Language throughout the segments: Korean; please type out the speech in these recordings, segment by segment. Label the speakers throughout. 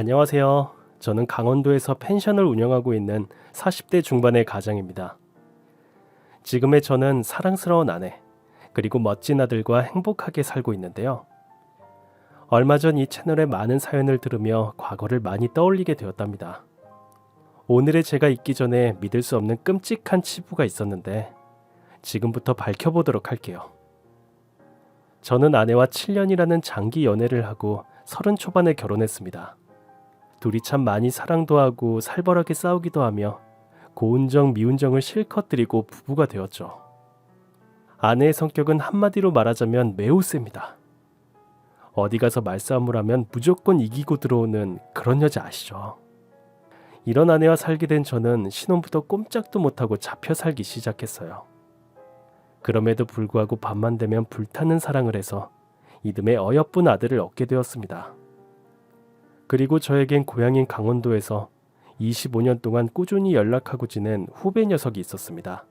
Speaker 1: 안녕하세요. 저는 강원도에서 펜션을 운영하고 있는 40대 중반의 가장입니다. 지금의 저는 사랑스러운 아내, 그리고 멋진 아들과 행복하게 살고 있는데요. 얼마 전 이 채널의 많은 사연을 들으며 과거를 많이 떠올리게 되었답니다. 오늘의 제가 있기 전에 믿을 수 없는 끔찍한 치부가 있었는데 지금부터 밝혀보도록 할게요. 저는 아내와 7년이라는 장기 연애를 하고 30 초반에 결혼했습니다. 둘이 참 많이 사랑도 하고 살벌하게 싸우기도 하며 고운정 미운정을 실컷 드리고 부부가 되었죠. 아내의 성격은 한마디로 말하자면 매우 셉니다. 어디 가서 말싸움을 하면 무조건 이기고 들어오는 그런 여자 아시죠? 이런 아내와 살게 된 저는 신혼부터 꼼짝도 못하고 잡혀 살기 시작했어요. 그럼에도 불구하고 밤만 되면 불타는 사랑을 해서 이듬해 어여쁜 아들을 얻게 되었습니다. 그리고 저에겐 고향인 강원도에서 25년 동안 꾸준히 연락하고 지낸 후배 녀석이 있었습니다.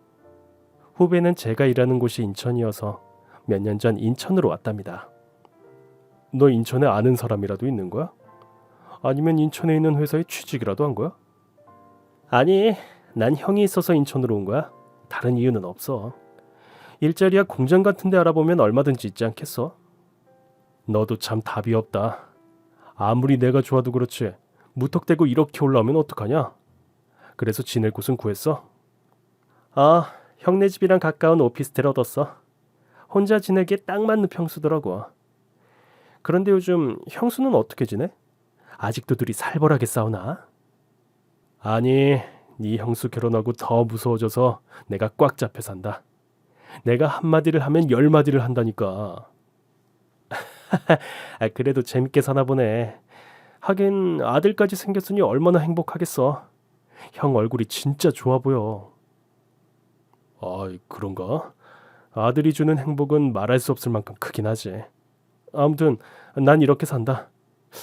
Speaker 1: 후배는 제가 일하는 곳이 인천이어서 몇 년 전 인천으로 왔답니다. 너 인천에 아는 사람이라도 있는 거야? 아니면 인천에 있는 회사에 취직이라도 한 거야? 아니, 난 형이 있어서 인천으로 온 거야. 다른 이유는 없어. 일자리야 공장 같은 데 알아보면 얼마든지 있지 않겠어? 너도 참 답이 없다. 아무리 내가 좋아도 그렇지 무턱대고 이렇게 올라오면 어떡하냐? 그래서 지낼 곳은 구했어? 아, 형네 집이랑 가까운 오피스텔 얻었어. 혼자 지내기에 딱 맞는 평수더라고. 그런데 요즘 형수는 어떻게 지내? 아직도 둘이 살벌하게 싸우나? 아니, 네 형수 결혼하고 더 무서워져서 내가 꽉 잡혀 산다. 내가 한마디를 하면 10마디를 한다니까. 그래도 재밌게 사나 보네. 하긴 아들까지 생겼으니 얼마나 행복하겠어. 형 얼굴이 진짜 좋아 보여. 그런가? 아들이 주는 행복은 말할 수 없을 만큼 크긴 하지. 아무튼 난 이렇게 산다.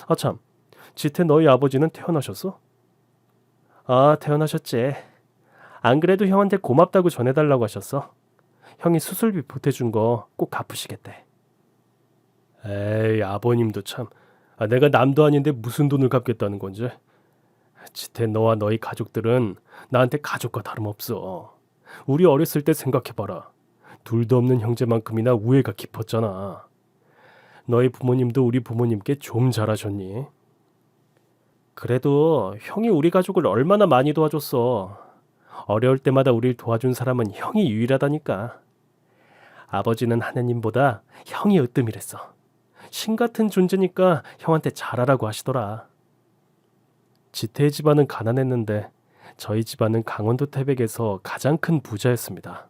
Speaker 1: 아 참, 지태 너희 아버지는 퇴원하셨어? 아, 퇴원하셨지. 안 그래도 형한테 고맙다고 전해달라고 하셨어. 형이 수술비 보태준 거 꼭 갚으시겠대. 에이, 아버님도 참. 내가 남도 아닌데 무슨 돈을 갚겠다는 건지. 지태 너와 너희 가족들은 나한테 가족과 다름없어. 우리 어렸을 때 생각해봐라. 둘도 없는 형제만큼이나 우애가 깊었잖아. 너희 부모님도 우리 부모님께 좀 잘하셨니? 그래도 형이 우리 가족을 얼마나 많이 도와줬어. 어려울 때마다 우릴 도와준 사람은 형이 유일하다니까. 아버지는 하느님보다 형이 으뜸이랬어. 신 같은 존재니까 형한테 잘하라고 하시더라. 지태의 집안은 가난했는데 저희 집안은 강원도 태백에서 가장 큰 부자였습니다.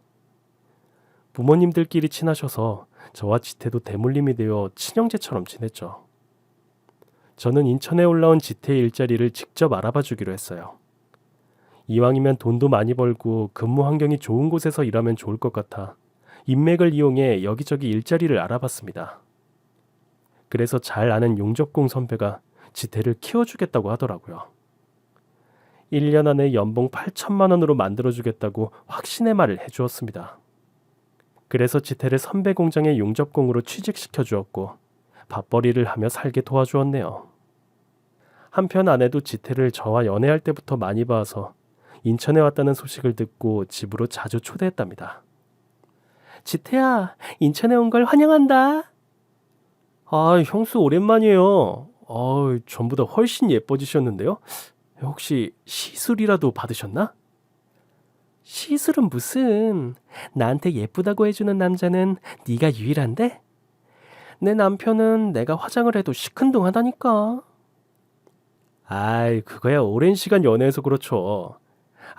Speaker 1: 부모님들끼리 친하셔서 저와 지태도 대물림이 되어 친형제처럼 지냈죠. 저는 인천에 올라온 지태의 일자리를 직접 알아봐 주기로 했어요. 이왕이면 돈도 많이 벌고 근무 환경이 좋은 곳에서 일하면 좋을 것 같아 인맥을 이용해 여기저기 일자리를 알아봤습니다. 그래서 잘 아는 용접공 선배가 지태를 키워주겠다고 하더라고요. 1년 안에 연봉 8천만 원으로 만들어주겠다고 확신의 말을 해주었습니다. 그래서 지태를 선배 공장의 용접공으로 취직시켜 주었고 밥벌이를 하며 살게 도와주었네요. 한편 아내도 지태를 저와 연애할 때부터 많이 봐서 인천에 왔다는 소식을 듣고 집으로 자주 초대했답니다. 지태야, 인천에 온 걸 환영한다. 아, 형수 오랜만이에요. 전보다 훨씬 예뻐지셨는데요? 혹시 시술이라도 받으셨나? 시술은 무슨. 나한테 예쁘다고 해주는 남자는 네가 유일한데? 내 남편은 내가 화장을 해도 시큰둥하다니까. 그거야 오랜 시간 연애해서 그렇죠.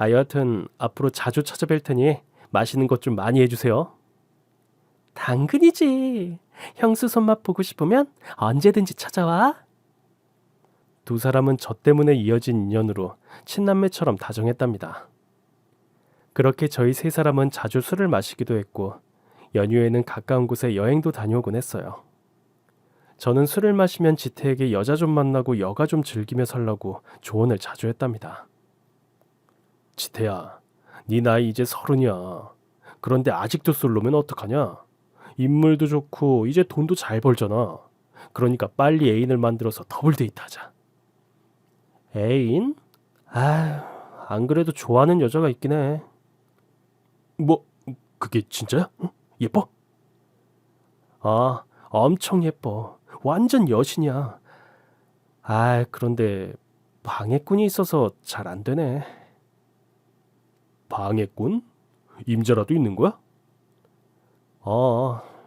Speaker 1: 여하튼 앞으로 자주 찾아뵐 테니 맛있는 것 좀 많이 해주세요. 당근이지. 형수 손맛 보고 싶으면 언제든지 찾아와. 두 사람은 저 때문에 이어진 인연으로 친남매처럼 다정했답니다. 그렇게 저희 세 사람은 자주 술을 마시기도 했고 연휴에는 가까운 곳에 여행도 다녀오곤 했어요. 저는 술을 마시면 지태에게 여자 좀 만나고 여가 좀 즐기며 살라고 조언을 자주 했답니다. 지태야, 네 나이 이제 30이야. 그런데 아직도 솔로면 어떡하냐? 인물도 좋고 이제 돈도 잘 벌잖아. 그러니까 빨리 애인을 만들어서 더블 데이트 하자. 애인? 안 그래도 좋아하는 여자가 있긴 해. 뭐, 그게 진짜야? 응? 예뻐? 엄청 예뻐. 완전 여신이야. 그런데 방해꾼이 있어서 잘 안 되네. 방해꾼? 임자라도 있는 거야?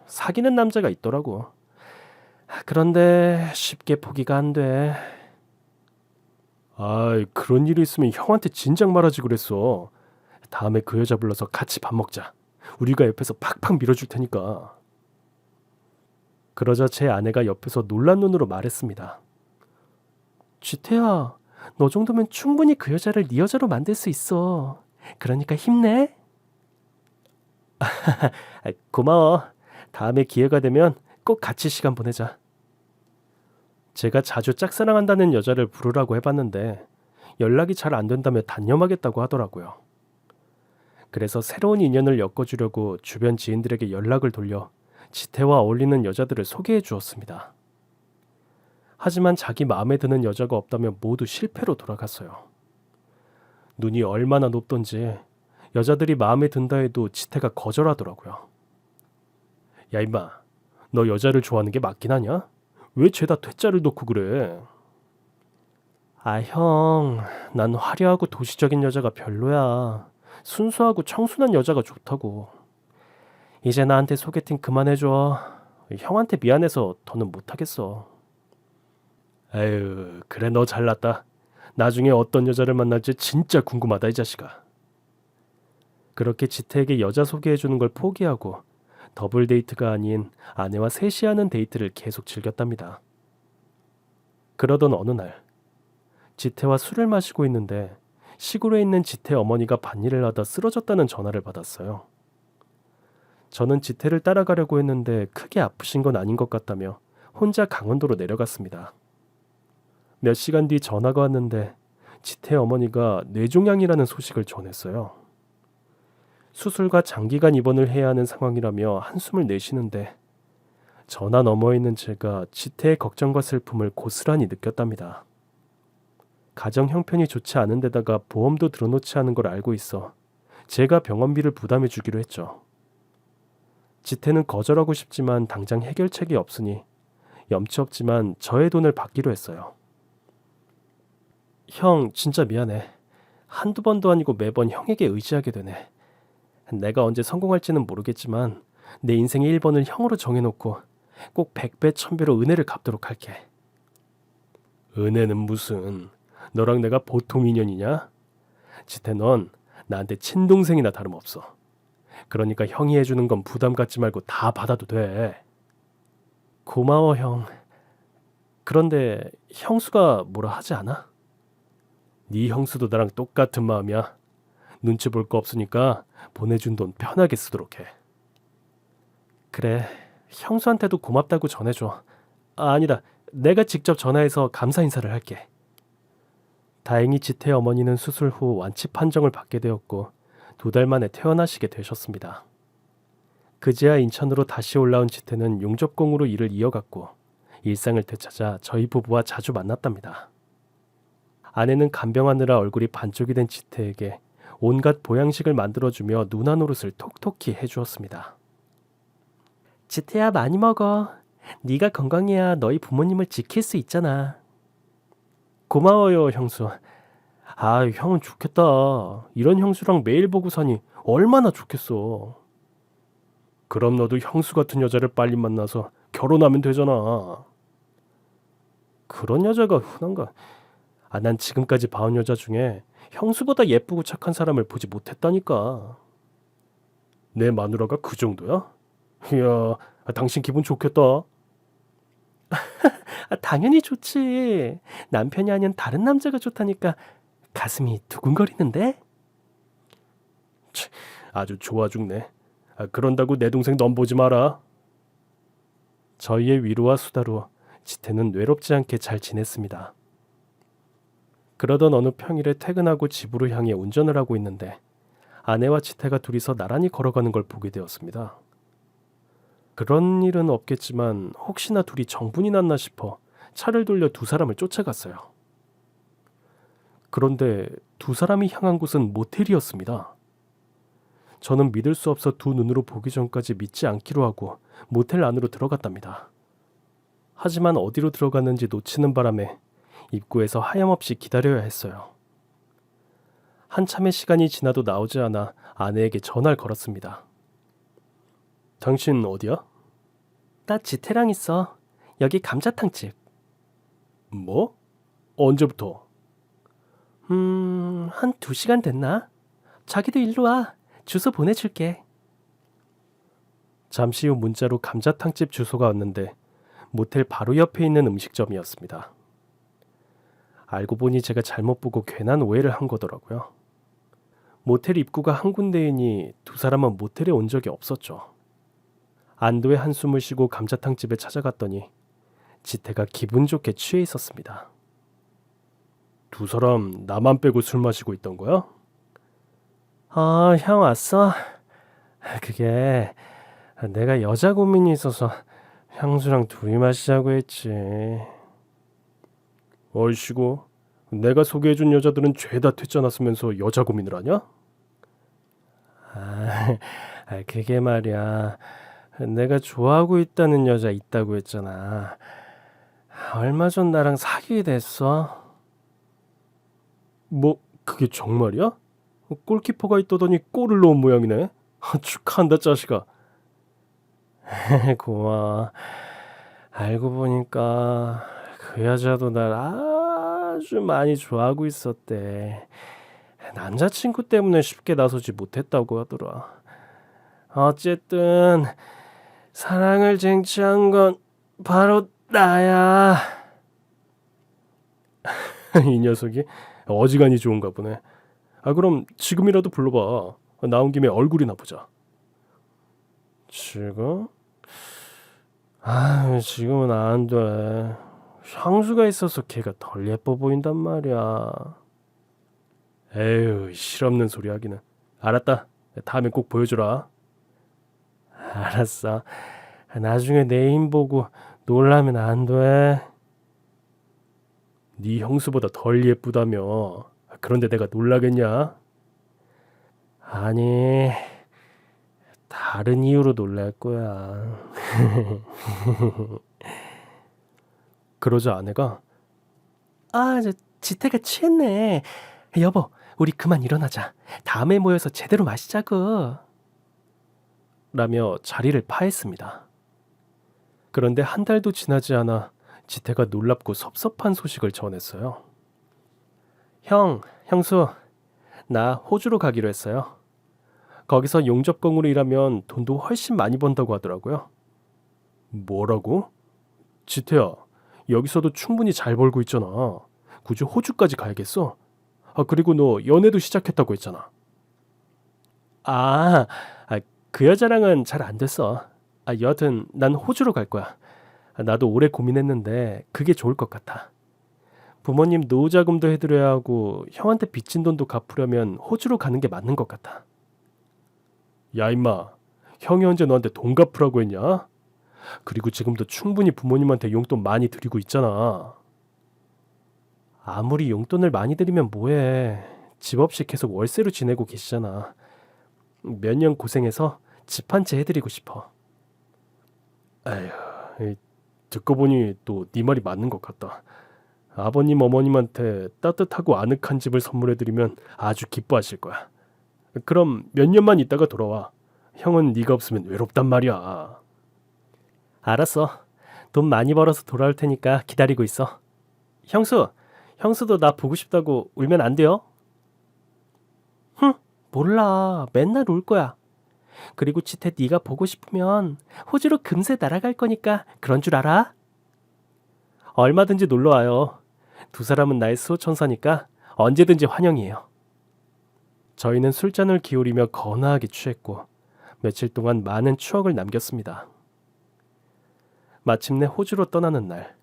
Speaker 1: 사귀는 남자가 있더라고. 그런데 쉽게 포기가 안 돼. 그런 일이 있으면 형한테 진작 말하지 그랬어. 다음에 그 여자 불러서 같이 밥 먹자. 우리가 옆에서 팍팍 밀어줄 테니까. 그러자 제 아내가 옆에서 놀란 눈으로 말했습니다. 쥐태야, 너 정도면 충분히 그 여자를 네 여자로 만들 수 있어. 그러니까 힘내. 고마워. 다음에 기회가 되면 꼭 같이 시간 보내자. 제가 자주 짝사랑한다는 여자를 부르라고 해봤는데 연락이 잘 안 된다며 단념하겠다고 하더라고요. 그래서 새로운 인연을 엮어주려고 주변 지인들에게 연락을 돌려 지태와 어울리는 여자들을 소개해 주었습니다. 하지만 자기 마음에 드는 여자가 없다며 모두 실패로 돌아갔어요. 눈이 얼마나 높던지 여자들이 마음에 든다 해도 지태가 거절하더라고요. 야 임마, 너 여자를 좋아하는 게 맞긴 하냐? 왜 죄다 퇴짜를 놓고 그래? 형, 난 화려하고 도시적인 여자가 별로야. 순수하고 청순한 여자가 좋다고. 이제 나한테 소개팅 그만해줘. 형한테 미안해서 더는 못하겠어. 에휴, 그래 너 잘났다. 나중에 어떤 여자를 만날지 진짜 궁금하다 이 자식아. 그렇게 지태에게 여자 소개해주는 걸 포기하고 더블 데이트가 아닌 아내와 셋이 하는 데이트를 계속 즐겼답니다. 그러던 어느 날 지태와 술을 마시고 있는데 시골에 있는 지태 어머니가 밭일을 하다 쓰러졌다는 전화를 받았어요. 저는 지태를 따라가려고 했는데 크게 아프신 건 아닌 것 같다며 혼자 강원도로 내려갔습니다. 몇 시간 뒤 전화가 왔는데 지태 어머니가 뇌종양이라는 소식을 전했어요. 수술과 장기간 입원을 해야 하는 상황이라며 한숨을 내쉬는데 전화 너머에 있는 제가 지태의 걱정과 슬픔을 고스란히 느꼈답니다. 가정 형편이 좋지 않은 데다가 보험도 들어놓지 않은 걸 알고 있어 제가 병원비를 부담해 주기로 했죠. 지태는 거절하고 싶지만 당장 해결책이 없으니 염치 없지만 저의 돈을 받기로 했어요. 형, 진짜 미안해. 한두 번도 아니고 매번 형에게 의지하게 되네. 내가 언제 성공할지는 모르겠지만 내 인생의 1번을 형으로 정해놓고 꼭 100배, 1000배로 은혜를 갚도록 할게. 은혜는 무슨... 너랑 내가 보통 인연이냐? 지태 넌 나한테 친동생이나 다름없어. 그러니까 형이 해주는 건 부담 갖지 말고 다 받아도 돼. 고마워 형. 그런데 형수가 뭐라 하지 않아? 네 형수도 나랑 똑같은 마음이야. 눈치 볼 거 없으니까 보내준 돈 편하게 쓰도록 해. 그래, 형수한테도 고맙다고 전해줘. 아니다, 내가 직접 전화해서 감사 인사를 할게. 다행히 지태 어머니는 수술 후 완치 판정을 받게 되었고 2달 만에 퇴원하시게 되셨습니다. 그제야 인천으로 다시 올라온 지태는 용접공으로 일을 이어갔고 일상을 되찾아 저희 부부와 자주 만났답니다. 아내는 간병하느라 얼굴이 반쪽이 된 지태에게 온갖 보양식을 만들어주며 누나 노릇을 톡톡히 해주었습니다. 지태야 많이 먹어. 네가 건강해야 너희 부모님을 지킬 수 있잖아. 고마워요 형수. 형은 좋겠다. 이런 형수랑 매일 보고 사니 얼마나 좋겠어. 그럼 너도 형수 같은 여자를 빨리 만나서 결혼하면 되잖아. 그런 여자가 흔한가? 난 지금까지 봐온 여자 중에 형수보다 예쁘고 착한 사람을 보지 못했다니까. 내 마누라가 그 정도야? 이야, 당신 기분 좋겠다. 당연히 좋지. 남편이 아닌 다른 남자가 좋다니까 가슴이 두근거리는데? 아주 좋아 죽네. 그런다고 내 동생 넘보지 마라. 저희의 위로와 수다로 지태는 외롭지 않게 잘 지냈습니다. 그러던 어느 평일에 퇴근하고 집으로 향해 운전을 하고 있는데 아내와 지태가 둘이서 나란히 걸어가는 걸 보게 되었습니다. 그런 일은 없겠지만 혹시나 둘이 정분이 났나 싶어 차를 돌려 두 사람을 쫓아갔어요. 그런데 두 사람이 향한 곳은 모텔이었습니다. 저는 믿을 수 없어 두 눈으로 보기 전까지 믿지 않기로 하고 모텔 안으로 들어갔답니다. 하지만 어디로 들어갔는지 놓치는 바람에 입구에서 하염없이 기다려야 했어요. 한참의 시간이 지나도 나오지 않아 아내에게 전화를 걸었습니다. 당신 어디야? 나 지태랑 있어. 여기 감자탕집. 뭐? 언제부터? 한 2시간 됐나? 자기도 일로 와. 주소 보내줄게. 잠시 후 문자로 감자탕집 주소가 왔는데 모텔 바로 옆에 있는 음식점이었습니다. 알고 보니 제가 잘못 보고 괜한 오해를 한 거더라고요. 모텔 입구가 한 군데이니 두 사람은 모텔에 온 적이 없었죠. 안도의 한숨을 쉬고 감자탕집에 찾아갔더니 지태가 기분 좋게 취해 있었습니다. 두 사람 나만 빼고 술 마시고 있던 거야? 형 왔어? 그게 내가 여자 고민이 있어서 형수랑 둘이 마시자고 했지. 얼씨구, 내가 소개해준 여자들은 죄다 퇴짜났으면서 여자 고민을 하냐? 그게 말이야. 내가 좋아하고 있다는 여자 있다고 했잖아. 얼마 전 나랑 사귀게 됐어. 뭐 그게 정말이야? 골키퍼가 있다더니 골을 넣은 모양이네. 축하한다 자식아. 고마워. 알고 보니까 그 여자도 날 아주 많이 좋아하고 있었대. 남자친구 때문에 쉽게 나서지 못했다고 하더라. 어쨌든 사랑을 쟁취한 건 바로 나야. 이 녀석이 어지간히 좋은가 보네. 그럼 지금이라도 불러봐. 나온 김에 얼굴이나 보자. 지금? 지금은 안 돼. 향수가 있어서 걔가 덜 예뻐 보인단 말이야. 에휴, 실없는 소리 하기는. 알았다. 다음에 꼭 보여주라. 알았어. 나중에 내 힘 보고 놀라면 안 돼. 네 형수보다 덜 예쁘다며. 그런데 내가 놀라겠냐? 아니, 다른 이유로 놀랄 거야. 그러자 아내가 지태가 취했네. 여보, 우리 그만 일어나자. 다음에 모여서 제대로 마시자고. 라며 자리를 파했습니다. 그런데 한 달도 지나지 않아 지태가 놀랍고 섭섭한 소식을 전했어요. 형수, 나 호주로 가기로 했어요. 거기서 용접공으로 일하면 돈도 훨씬 많이 번다고 하더라고요. 뭐라고? 지태야, 여기서도 충분히 잘 벌고 있잖아. 굳이 호주까지 가야겠어? 그리고 너 연애도 시작했다고 했잖아. 그 여자랑은 잘 안 됐어. 여하튼 난 호주로 갈 거야. 나도 오래 고민했는데 그게 좋을 것 같아. 부모님 노후자금도 해드려야 하고 형한테 빚진 돈도 갚으려면 호주로 가는 게 맞는 것 같아. 야 임마, 형이 언제 너한테 돈 갚으라고 했냐? 그리고 지금도 충분히 부모님한테 용돈 많이 드리고 있잖아. 아무리 용돈을 많이 드리면 뭐해. 집 없이 계속 월세로 지내고 계시잖아. 몇 년 고생해서 집 한 채 해드리고 싶어. 에휴, 듣고 보니 또 네 말이 맞는 것 같다. 아버님 어머님한테 따뜻하고 아늑한 집을 선물해드리면 아주 기뻐하실 거야. 그럼 몇 년만 있다가 돌아와. 형은 네가 없으면 외롭단 말이야. 알았어. 돈 많이 벌어서 돌아올 테니까 기다리고 있어. 형수도 나 보고 싶다고 울면 안 돼요? 몰라. 맨날 울 거야. 그리고 지태 네가 보고 싶으면 호주로 금세 날아갈 거니까 그런 줄 알아? 얼마든지 놀러 와요. 두 사람은 나의 수호천사니까 언제든지 환영이에요. 저희는 술잔을 기울이며 거나하게 취했고 며칠 동안 많은 추억을 남겼습니다. 마침내 호주로 떠나는 날,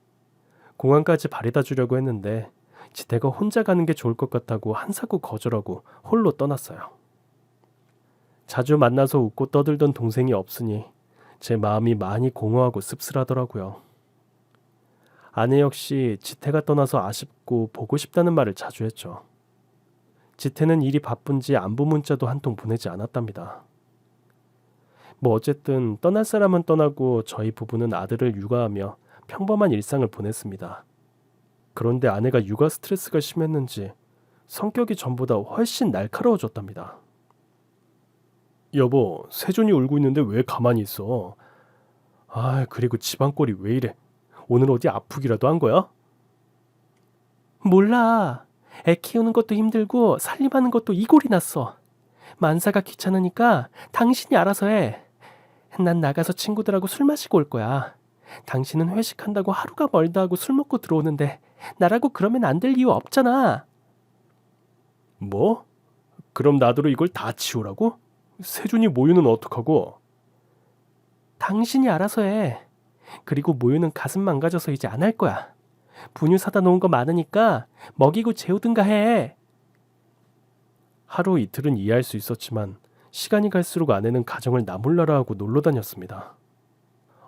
Speaker 1: 공항까지 바래다 주려고 했는데 지태가 혼자 가는 게 좋을 것 같다고 한사코 거절하고 홀로 떠났어요. 자주 만나서 웃고 떠들던 동생이 없으니 제 마음이 많이 공허하고 씁쓸하더라고요. 아내 역시 지태가 떠나서 아쉽고 보고 싶다는 말을 자주 했죠. 지태는 일이 바쁜지 안부 문자도 한 통 보내지 않았답니다. 뭐 어쨌든 떠날 사람은 떠나고 저희 부부는 아들을 육아하며 평범한 일상을 보냈습니다. 그런데 아내가 육아 스트레스가 심했는지 성격이 전보다 훨씬 날카로워졌답니다. 여보, 세준이 울고 있는데 왜 가만히 있어? 그리고 집안 꼴이 왜 이래? 오늘 어디 아프기라도 한 거야? 몰라. 애 키우는 것도 힘들고 살림하는 것도 이골이 났어. 만사가 귀찮으니까 당신이 알아서 해. 난 나가서 친구들하고 술 마시고 올 거야. 당신은 회식한다고 하루가 멀다 하고 술 먹고 들어오는데 나라고 그러면 안 될 이유 없잖아. 뭐? 그럼 나더러 이걸 다 치우라고? 세준이 모유는 어떡하고? 당신이 알아서 해. 그리고 모유는 가슴 망가져서 이제 안 할 거야. 분유 사다 놓은 거 많으니까 먹이고 재우든가 해. 하루 이틀은 이해할 수 있었지만 시간이 갈수록 아내는 가정을 나몰라라 하고 놀러 다녔습니다.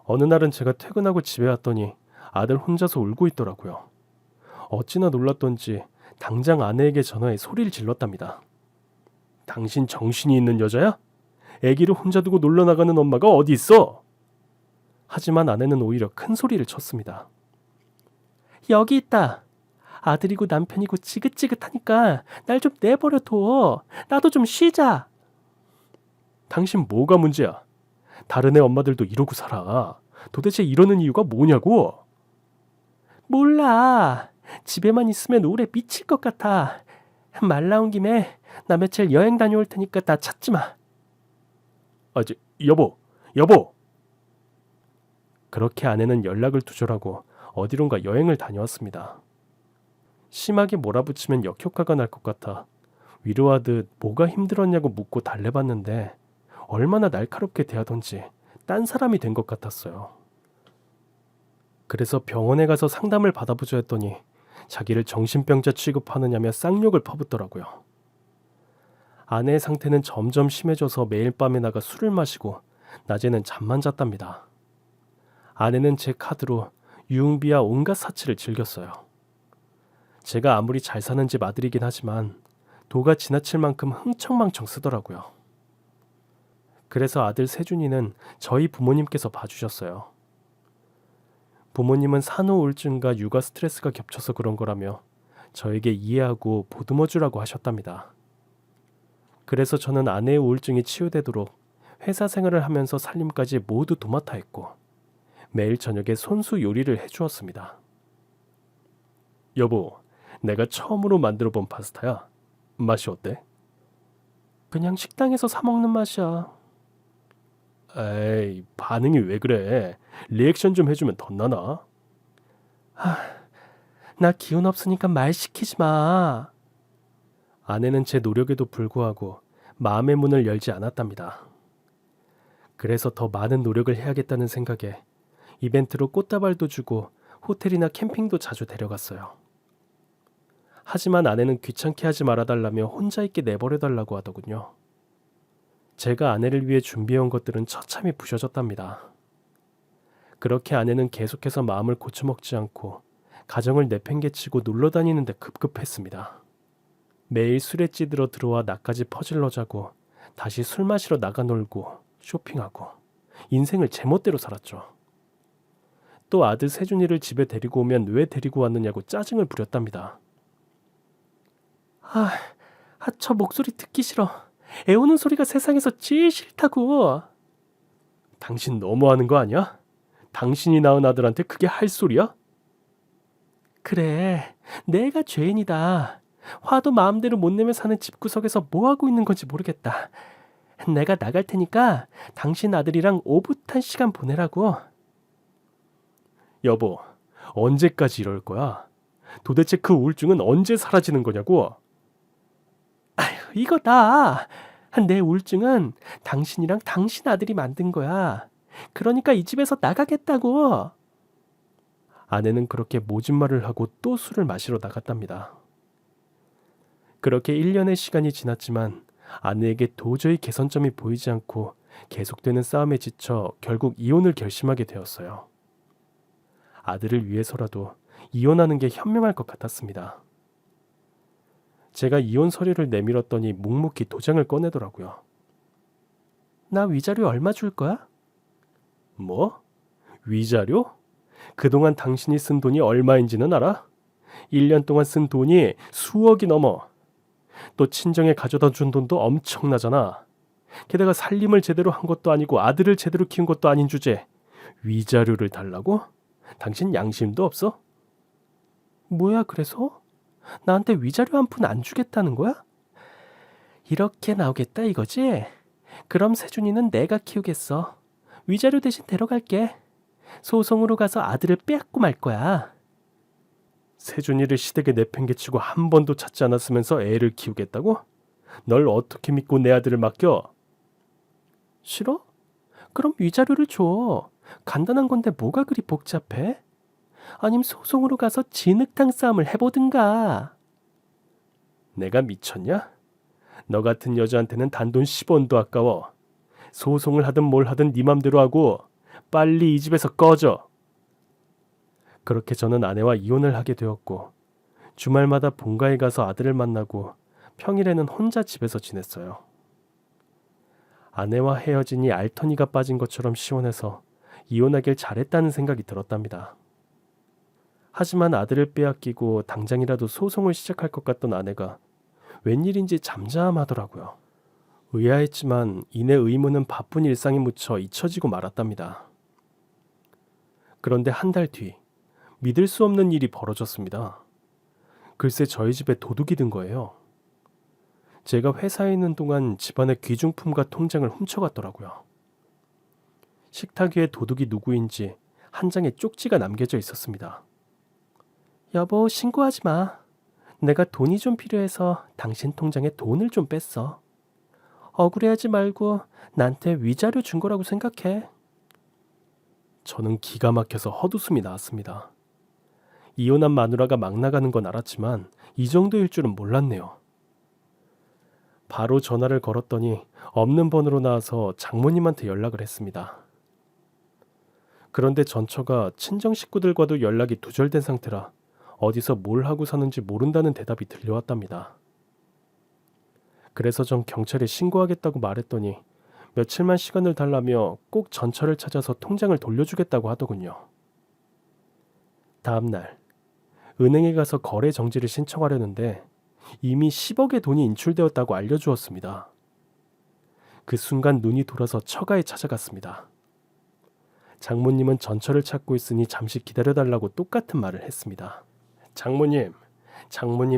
Speaker 1: 어느 날은 제가 퇴근하고 집에 왔더니 아들 혼자서 울고 있더라고요. 어찌나 놀랐던지 당장 아내에게 전화해 소리를 질렀답니다. 당신 정신이 있는 여자야? 아기를 혼자 두고 놀러 나가는 엄마가 어디 있어? 하지만 아내는 오히려 큰 소리를 쳤습니다. 여기 있다. 아들이고 남편이고 지긋지긋하니까 날 좀 내버려둬. 나도 좀 쉬자. 당신 뭐가 문제야? 다른 애 엄마들도 이러고 살아. 도대체 이러는 이유가 뭐냐고? 몰라. 집에만 있으면 오래 미칠 것 같아. 말 나온 김에 나 며칠 여행 다녀올 테니까 나 찾지 마. 여보. 그렇게 아내는 연락을 두절하고 어디론가 여행을 다녀왔습니다. 심하게 몰아붙이면 역효과가 날 것 같아 위로하듯 뭐가 힘들었냐고 묻고 달래봤는데 얼마나 날카롭게 대하던지 딴 사람이 된 것 같았어요. 그래서 병원에 가서 상담을 받아보자 했더니 자기를 정신병자 취급하느냐며 쌍욕을 퍼붓더라고요. 아내의 상태는 점점 심해져서 매일 밤에 나가 술을 마시고 낮에는 잠만 잤답니다. 아내는 제 카드로 유흥비와 온갖 사치를 즐겼어요. 제가 아무리 잘 사는 집 아들이긴 하지만 도가 지나칠 만큼 흥청망청 쓰더라고요. 그래서 아들 세준이는 저희 부모님께서 봐주셨어요. 부모님은 산후 우울증과 육아 스트레스가 겹쳐서 그런 거라며 저에게 이해하고 보듬어주라고 하셨답니다. 그래서 저는 아내의 우울증이 치유되도록 회사 생활을 하면서 살림까지 모두 도맡아 했고 매일 저녁에 손수 요리를 해주었습니다. 여보, 내가 처음으로 만들어 본 파스타야. 맛이 어때? 그냥 식당에서 사 먹는 맛이야. 에이, 반응이 왜 그래? 리액션 좀 해주면 덧나나? 나 기운 없으니까 말 시키지 마. 아내는 제 노력에도 불구하고 마음의 문을 열지 않았답니다. 그래서 더 많은 노력을 해야겠다는 생각에 이벤트로 꽃다발도 주고 호텔이나 캠핑도 자주 데려갔어요. 하지만 아내는 귀찮게 하지 말아달라며 혼자 있게 내버려달라고 하더군요. 제가 아내를 위해 준비해온 것들은 처참히 부셔졌답니다. 그렇게 아내는 계속해서 마음을 고쳐먹지 않고 가정을 내팽개치고 놀러다니는데 급급했습니다. 매일 술에 찌들어 들어와 나까지 퍼질러 자고 다시 술 마시러 나가 놀고 쇼핑하고 인생을 제멋대로 살았죠. 또 아들 세준이를 집에 데리고 오면 왜 데리고 왔느냐고 짜증을 부렸답니다. 저 목소리 듣기 싫어. 애우는 소리가 세상에서 제일 싫다고. 당신 너무하는 거 아니야? 당신이 낳은 아들한테 그게 할 소리야? 그래, 내가 죄인이다. 화도 마음대로 못 내며 사는 집구석에서 뭐하고 있는 건지 모르겠다. 내가 나갈 테니까 당신 아들이랑 오붓한 시간 보내라고. 여보, 언제까지 이럴 거야? 도대체 그 우울증은 언제 사라지는 거냐고? 이거다. 내 우울증은 당신이랑 당신 아들이 만든 거야. 그러니까 이 집에서 나가겠다고. 아내는 그렇게 모진 말을 하고 또 술을 마시러 나갔답니다. 그렇게 1년의 시간이 지났지만 아내에게 도저히 개선점이 보이지 않고 계속되는 싸움에 지쳐 결국 이혼을 결심하게 되었어요. 아들을 위해서라도 이혼하는 게 현명할 것 같았습니다. 제가 이혼 서류를 내밀었더니 묵묵히 도장을 꺼내더라고요. 나 위자료 얼마 줄 거야? 뭐? 위자료? 그동안 당신이 쓴 돈이 얼마인지는 알아? 1년 동안 쓴 돈이 수억이 넘어. 또 친정에 가져다 준 돈도 엄청나잖아. 게다가 살림을 제대로 한 것도 아니고 아들을 제대로 키운 것도 아닌 주제에 위자료를 달라고? 당신 양심도 없어? 뭐야 그래서? 나한테 위자료 한 푼 안 주겠다는 거야? 이렇게 나오겠다 이거지? 그럼 세준이는 내가 키우겠어. 위자료 대신 데려갈게. 소송으로 가서 아들을 빼앗고 말 거야. 세준이를 시댁에 내팽개치고 한 번도 찾지 않았으면서 애를 키우겠다고? 널 어떻게 믿고 내 아들을 맡겨? 싫어? 그럼 위자료를 줘. 간단한 건데 뭐가 그리 복잡해? 아님 소송으로 가서 진흙탕 싸움을 해보든가. 내가 미쳤냐? 너 같은 여자한테는 단돈 10원도 아까워. 소송을 하든 뭘 하든 네 맘대로 하고 빨리 이 집에서 꺼져. 그렇게 저는 아내와 이혼을 하게 되었고 주말마다 본가에 가서 아들을 만나고 평일에는 혼자 집에서 지냈어요. 아내와 헤어지니 알터니가 빠진 것처럼 시원해서 이혼하길 잘했다는 생각이 들었답니다. 하지만 아들을 빼앗기고 당장이라도 소송을 시작할 것 같던 아내가 웬일인지 잠잠하더라고요. 의아했지만 이내 의문은 바쁜 일상에 묻혀 잊혀지고 말았답니다. 그런데 한 달 뒤 믿을 수 없는 일이 벌어졌습니다. 글쎄 저희 집에 도둑이 든 거예요. 제가 회사에 있는 동안 집안의 귀중품과 통장을 훔쳐갔더라고요. 식탁 위에 도둑이 누구인지 한 장의 쪽지가 남겨져 있었습니다. 여보 신고하지 마. 내가 돈이 좀 필요해서 당신 통장에 돈을 좀 뺐어. 억울해하지 말고 나한테 위자료 준 거라고 생각해. 저는 기가 막혀서 헛웃음이 나왔습니다. 이혼한 마누라가 막 나가는 건 알았지만 이 정도일 줄은 몰랐네요. 바로 전화를 걸었더니 없는 번호로 나와서 장모님한테 연락을 했습니다. 그런데 전처가 친정 식구들과도 연락이 두절된 상태라 어디서 뭘 하고 사는지 모른다는 대답이 들려왔답니다. 그래서 전 경찰에 신고하겠다고 말했더니 며칠만 시간을 달라며 꼭 전처를 찾아서 통장을 돌려주겠다고 하더군요. 다음 날 은행에 가서 거래 정지를 신청하려는데 이미 10억의 돈이 인출되었다고 알려주었습니다. 그 순간 눈이 돌아서 처가에 찾아갔습니다. 장모님은 전처를 찾고 있으니 잠시 기다려달라고 똑같은 말을 했습니다. 장모님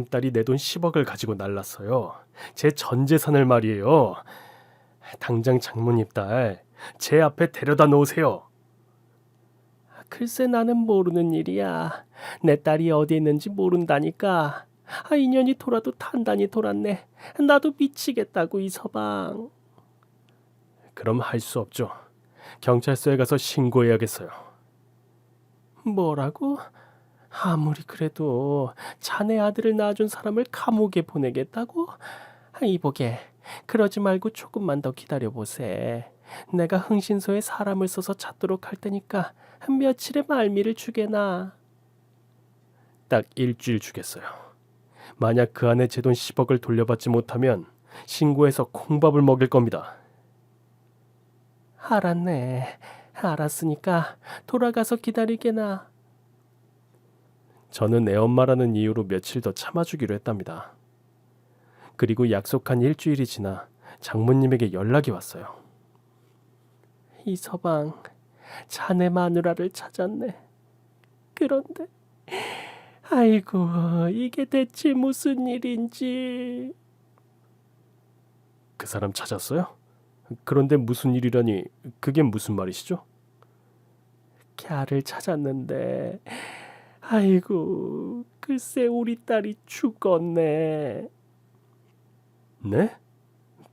Speaker 1: 딸이 내 돈 10억을 가지고 날랐어요. 제 전 재산을 말이에요. 당장 장모님 딸 제 앞에 데려다 놓으세요. 글쎄 나는 모르는 일이야. 내 딸이 어디 있는지 모른다니까. 인연이 돌아도 단단히 돌았네. 나도 미치겠다고 이 서방. 그럼 할 수 없죠. 경찰서에 가서 신고해야겠어요. 뭐라고? 아무리 그래도 자네 아들을 낳아준 사람을 감옥에 보내겠다고? 이보게 그러지 말고 조금만 더 기다려보세. 내가 흥신소에 사람을 써서 찾도록 할 테니까 며칠의 말미를 주게나. 딱 일주일 주겠어요. 만약 그 안에 제 돈 10억을 돌려받지 못하면 신고해서 콩밥을 먹일 겁니다. 알았네. 알았으니까 돌아가서 기다리게나. 저는 애엄마라는 이유로 며칠 더 참아주기로 했답니다. 그리고 약속한 일주일이 지나 장모님에게 연락이 왔어요. 이서방, 자네 마누라를 찾았네. 그런데 아이고 이게 대체 무슨 일인지. 그 사람 찾았어요? 그런데 무슨 일이라니 그게 무슨 말이시죠? 걔를 찾았는데 아이고 글쎄 우리 딸이 죽었네. 네?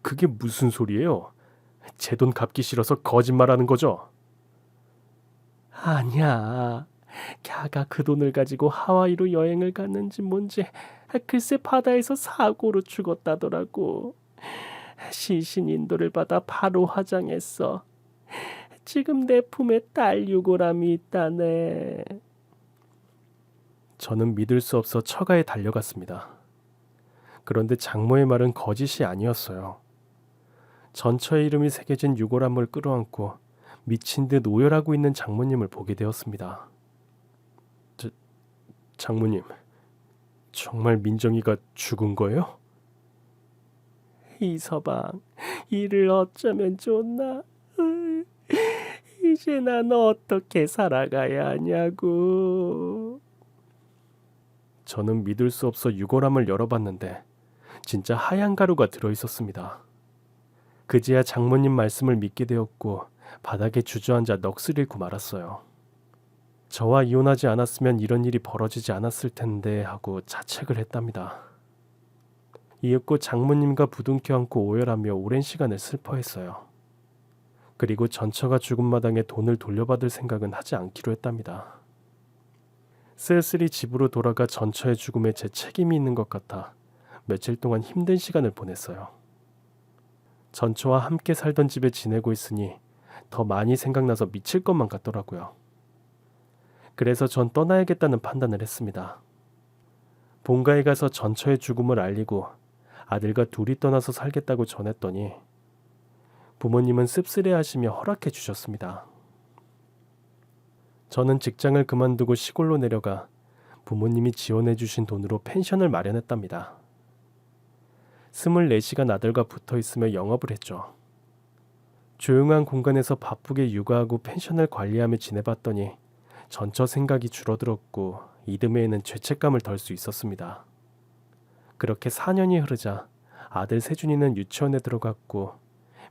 Speaker 1: 그게 무슨 소리예요? 제 돈 갚기 싫어서 거짓말하는 거죠? 아니야. 걔가 그 돈을 가지고 하와이로 여행을 갔는지 뭔지 글쎄 바다에서 사고로 죽었다더라고. 시신 인도를 받아 바로 화장했어. 지금 내 품에 딸 유골함이 있다네. 저는 믿을 수 없어 처가에 달려갔습니다. 그런데 장모의 말은 거짓이 아니었어요. 전처의 이름이 새겨진 유골함을 끌어안고 미친 듯 오열하고 있는 장모님을 보게 되었습니다. 장모님, 정말 민정이가 죽은 거예요? 이서방, 이를 어쩌면 좋나? 이제 난 어떻게 살아가야 하냐고. 저는 믿을 수 없어 유골함을 열어봤는데 진짜 하얀 가루가 들어있었습니다. 그제야 장모님 말씀을 믿게 되었고 바닥에 주저앉아 넋을 잃고 말았어요. 저와 이혼하지 않았으면 이런 일이 벌어지지 않았을 텐데 하고 자책을 했답니다. 이윽고 장모님과 부둥켜 안고 오열하며 오랜 시간을 슬퍼했어요. 그리고 전처가 죽은 마당에 돈을 돌려받을 생각은 하지 않기로 했답니다. 쓸쓸히 집으로 돌아가 전처의 죽음에 제 책임이 있는 것 같아 며칠 동안 힘든 시간을 보냈어요. 전처와 함께 살던 집에 지내고 있으니 더 많이 생각나서 미칠 것만 같더라고요. 그래서 전 떠나야겠다는 판단을 했습니다. 본가에 가서 전처의 죽음을 알리고 아들과 둘이 떠나서 살겠다고 전했더니 부모님은 씁쓸해하시며 허락해 주셨습니다. 저는 직장을 그만두고 시골로 내려가 부모님이 지원해 주신 돈으로 펜션을 마련했답니다. 24시간 아들과 붙어 있으며 영업을 했죠. 조용한 공간에서 바쁘게 육아하고 펜션을 관리하며 지내봤더니 전처 생각이 줄어들었고 이듬해에는 죄책감을 덜 수 있었습니다. 그렇게 4년이 흐르자 아들 세준이는 유치원에 들어갔고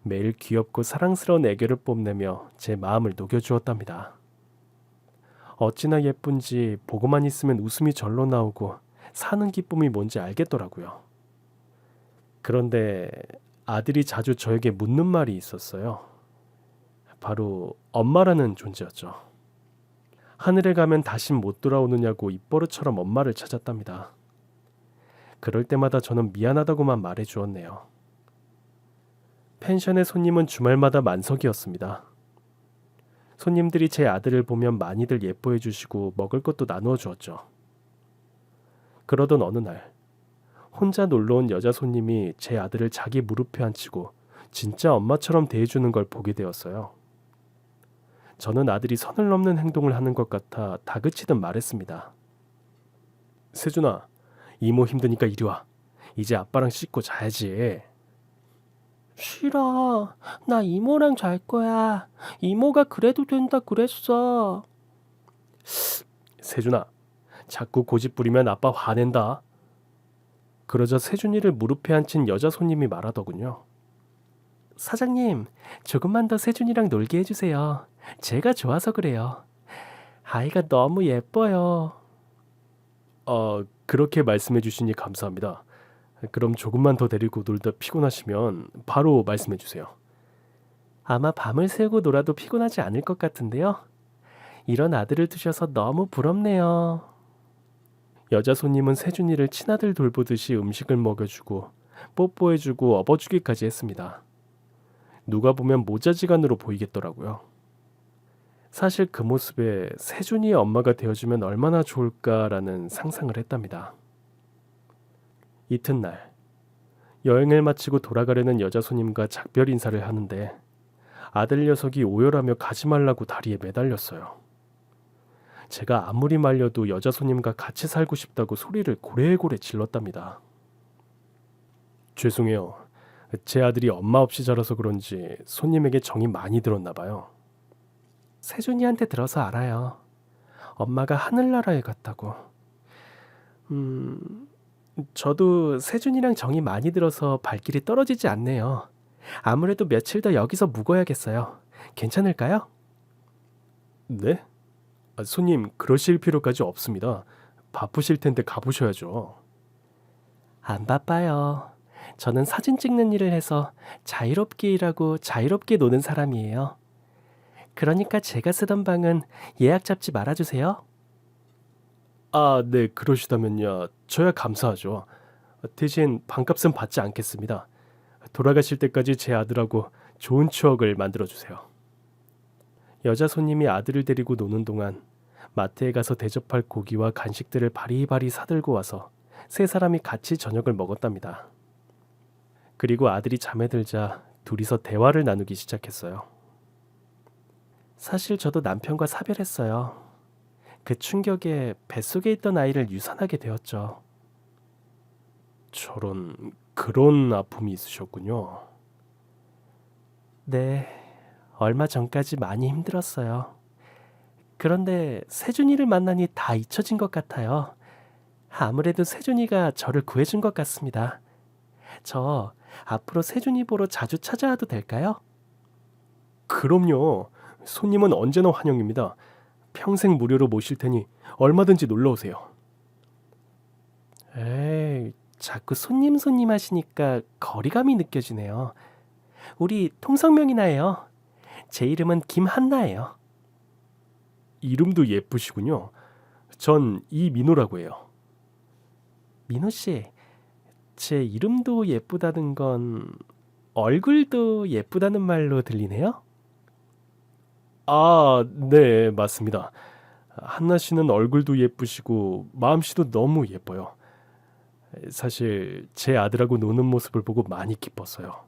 Speaker 1: 매일 귀엽고 사랑스러운 애교를 뽐내며 제 마음을 녹여주었답니다. 어찌나 예쁜지 보고만 있으면 웃음이 절로 나오고 사는 기쁨이 뭔지 알겠더라고요. 그런데 아들이 자주 저에게 묻는 말이 있었어요. 바로 엄마라는 존재였죠. 하늘에 가면 다신 못 돌아오느냐고 입버릇처럼 엄마를 찾았답니다. 그럴 때마다 저는 미안하다고만 말해주었네요. 펜션의 손님은 주말마다 만석이었습니다. 손님들이 제 아들을 보면 많이들 예뻐해 주시고 먹을 것도 나누어 주었죠. 그러던 어느 날 혼자 놀러온 여자 손님이 제 아들을 자기 무릎에 앉히고 진짜 엄마처럼 대해주는 걸 보게 되었어요. 저는 아들이 선을 넘는 행동을 하는 것 같아 다그치듯 말했습니다. 세준아, 이모 힘드니까 이리 와. 이제 아빠랑 씻고 자야지.
Speaker 2: 싫어. 나 이모랑 잘 거야. 이모가 그래도 된다 그랬어.
Speaker 1: 세준아, 자꾸 고집 부리면 아빠 화낸다. 그러자 세준이를 무릎에 앉힌 여자 손님이 말하더군요. 사장님, 조금만 더 세준이랑 놀게 해주세요. 제가 좋아서 그래요. 아이가 너무 예뻐요. 그렇게 말씀해 주시니 감사합니다. 그럼 조금만 더 데리고 놀다 피곤하시면 바로 말씀해 주세요. 아마 밤을 새우고 놀아도 피곤하지 않을 것 같은데요. 이런 아들을 두셔서 너무 부럽네요. 여자 손님은 세준이를 친아들 돌보듯이 음식을 먹여주고 뽀뽀해주고 업어주기까지 했습니다. 누가 보면 모자지간으로 보이겠더라고요. 사실 그 모습에 세준이의 엄마가 되어주면 얼마나 좋을까라는 상상을 했답니다. 이튿날 여행을 마치고 돌아가려는 여자 손님과 작별 인사를 하는데 아들 녀석이 오열하며 가지 말라고 다리에 매달렸어요. 제가 아무리 말려도 여자 손님과 같이 살고 싶다고 소리를 고래고래 질렀답니다. 죄송해요. 제 아들이 엄마 없이 자라서 그런지 손님에게 정이 많이 들었나 봐요. 세준이한테 들어서 알아요. 엄마가 하늘나라에 갔다고. 저도 세준이랑 정이 많이 들어서 발길이 떨어지지 않네요. 아무래도 며칠 더 여기서 묵어야겠어요. 괜찮을까요? 네? 손님, 그러실 필요까지 없습니다. 바쁘실 텐데 가보셔야죠. 안 바빠요. 저는 사진 찍는 일을 해서 자유롭게 일하고 자유롭게 노는 사람이에요. 그러니까 제가 쓰던 방은 예약 잡지 말아주세요. 네, 그러시다면요. 저야 감사하죠. 대신 방값은 받지 않겠습니다. 돌아가실 때까지 제 아들하고 좋은 추억을 만들어주세요. 여자 손님이 아들을 데리고 노는 동안 마트에 가서 대접할 고기와 간식들을 바리바리 사들고 와서 세 사람이 같이 저녁을 먹었답니다. 그리고 아들이 잠에 들자 둘이서 대화를 나누기 시작했어요. 사실 저도 남편과 사별했어요. 그 충격에 뱃속에 있던 아이를 유산하게 되었죠. 저런, 그런 아픔이 있으셨군요. 네, 얼마 전까지 많이 힘들었어요. 그런데 세준이를 만나니 다 잊혀진 것 같아요. 아무래도 세준이가 저를 구해준 것 같습니다. 저 앞으로 세준이 보러 자주 찾아와도 될까요? 그럼요. 손님은 언제나 환영입니다. 평생 무료로 모실 테니 얼마든지 놀러 오세요. 에이, 자꾸 손님 하시니까 거리감이 느껴지네요. 우리 통성명이나 해요. 제 이름은 김한나예요. 이름도 예쁘시군요. 전 이민호라고 해요. 민호 씨, 제 이름도 예쁘다는 건 얼굴도 예쁘다는 말로 들리네요? 아, 네, 맞습니다. 한나 씨는 얼굴도 예쁘시고 마음씨도 너무 예뻐요. 사실 제 아들하고 노는 모습을 보고 많이 기뻤어요.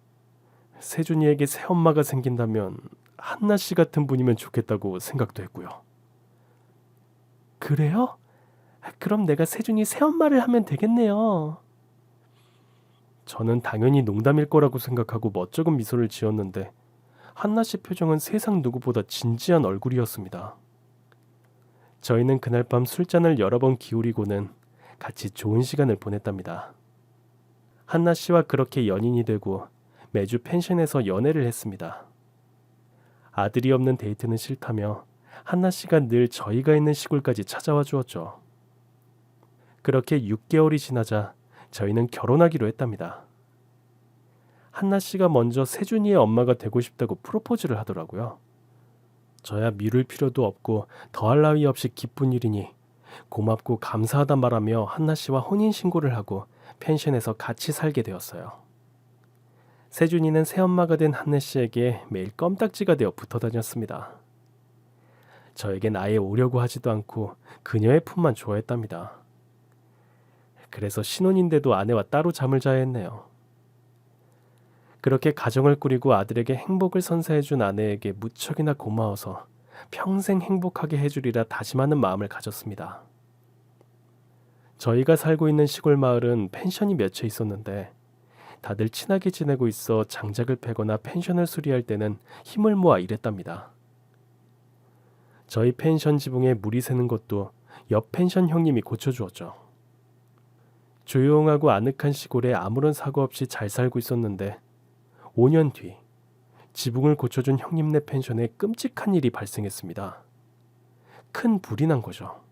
Speaker 1: 세준이에게 새엄마가 생긴다면 한나 씨 같은 분이면 좋겠다고 생각도 했고요. 그래요? 그럼 내가 세준이 새엄마를 하면 되겠네요. 저는 당연히 농담일 거라고 생각하고 멋쩍은 미소를 지었는데 한나 씨 표정은 세상 누구보다 진지한 얼굴이었습니다. 저희는 그날 밤 술잔을 여러 번 기울이고는 같이 좋은 시간을 보냈답니다. 한나 씨와 그렇게 연인이 되고 매주 펜션에서 연애를 했습니다. 아들이 없는 데이트는 싫다며 한나 씨가 늘 저희가 있는 시골까지 찾아와 주었죠. 그렇게 6개월이 지나자 저희는 결혼하기로 했답니다. 한나 씨가 먼저 세준이의 엄마가 되고 싶다고 프로포즈를 하더라고요. 저야 미룰 필요도 없고 더할 나위 없이 기쁜 일이니 고맙고 감사하다 말하며 한나 씨와 혼인신고를 하고 펜션에서 같이 살게 되었어요. 세준이는 새엄마가 된 한나 씨에게 매일 껌딱지가 되어 붙어 다녔습니다. 저에겐 아예 오려고 하지도 않고 그녀의 품만 좋아했답니다. 그래서 신혼인데도 아내와 따로 잠을 자야 했네요. 그렇게 가정을 꾸리고 아들에게 행복을 선사해준 아내에게 무척이나 고마워서 평생 행복하게 해주리라 다짐하는 마음을 가졌습니다. 저희가 살고 있는 시골 마을은 펜션이 몇 채 있었는데 다들 친하게 지내고 있어 장작을 패거나 펜션을 수리할 때는 힘을 모아 일했답니다. 저희 펜션 지붕에 물이 새는 것도 옆 펜션 형님이 고쳐주었죠. 조용하고 아늑한 시골에 아무런 사고 없이 잘 살고 있었는데 5년 뒤 지붕을 고쳐준 형님네 펜션에 끔찍한 일이 발생했습니다. 큰 불이 난 거죠.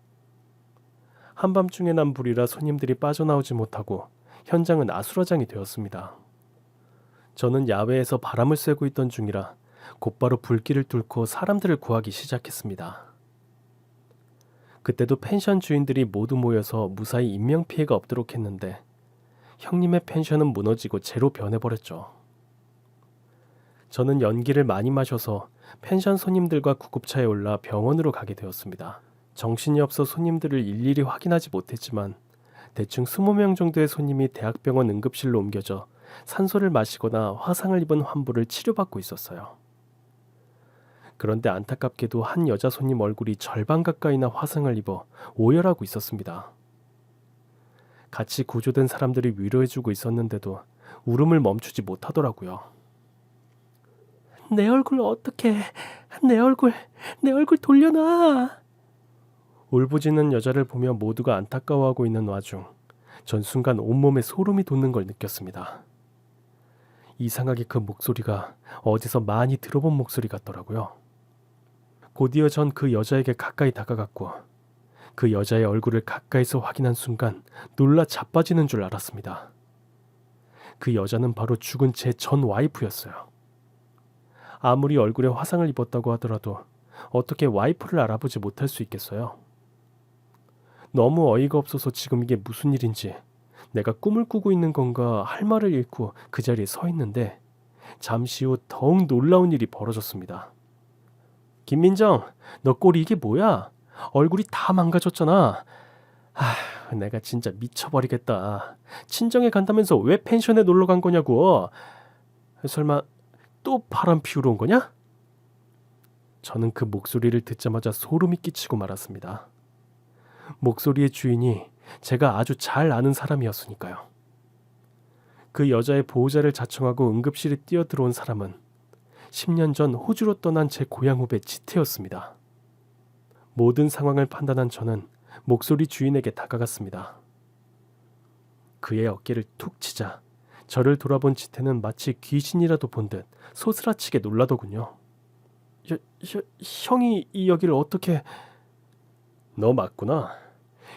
Speaker 1: 한밤중에 난 불이라 손님들이 빠져나오지 못하고 현장은 아수라장이 되었습니다. 저는 야외에서 바람을 쐬고 있던 중이라 곧바로 불길을 뚫고 사람들을 구하기 시작했습니다. 그때도 펜션 주인들이 모두 모여서 무사히 인명피해가 없도록 했는데 형님의 펜션은 무너지고 재로 변해버렸죠. 저는 연기를 많이 마셔서 펜션 손님들과 구급차에 올라 병원으로 가게 되었습니다. 정신이 없어 손님들을 일일이 확인하지 못했지만 대충 20명 정도의 손님이 대학병원 응급실로 옮겨져 산소를 마시거나 화상을 입은 환부를 치료받고 있었어요. 그런데 안타깝게도 한 여자 손님 얼굴이 절반 가까이나 화상을 입어 오열하고 있었습니다. 같이 구조된 사람들이 위로해주고 있었는데도 울음을 멈추지 못하더라고요. 내 얼굴 어떡해. 내 얼굴 돌려놔. 울부짖는 여자를 보며 모두가 안타까워하고 있는 와중 전 순간 온몸에 소름이 돋는 걸 느꼈습니다. 이상하게 그 목소리가 어디서 많이 들어본 목소리 같더라고요. 곧이어 전 그 여자에게 가까이 다가갔고 그 여자의 얼굴을 가까이서 확인한 순간 놀라 자빠지는 줄 알았습니다. 그 여자는 바로 죽은 제 전 와이프였어요. 아무리 얼굴에 화상을 입었다고 하더라도 어떻게 와이프를 알아보지 못할 수 있겠어요? 너무 어이가 없어서 지금 이게 무슨 일인지, 내가 꿈을 꾸고 있는 건가 할 말을 잃고 그 자리에 서 있는데 잠시 후 더욱 놀라운 일이 벌어졌습니다. 김민정, 너 꼴이 이게 뭐야? 얼굴이 다 망가졌잖아. 내가 진짜 미쳐버리겠다. 친정에 간다면서 왜 펜션에 놀러 간 거냐고. 설마 또 바람 피우러 온 거냐? 저는 그 목소리를 듣자마자 소름이 끼치고 말았습니다. 목소리의 주인이 제가 아주 잘 아는 사람이었으니까요. 그 여자의 보호자를 자청하고 응급실에 뛰어들어온 사람은 10년 전 호주로 떠난 제 고향 후배 지태였습니다. 모든 상황을 판단한 저는 목소리 주인에게 다가갔습니다. 그의 어깨를 툭 치자 저를 돌아본 지태는 마치 귀신이라도 본 듯 소스라치게 놀라더군요. 형이 여기를 어떻게... 너 맞구나.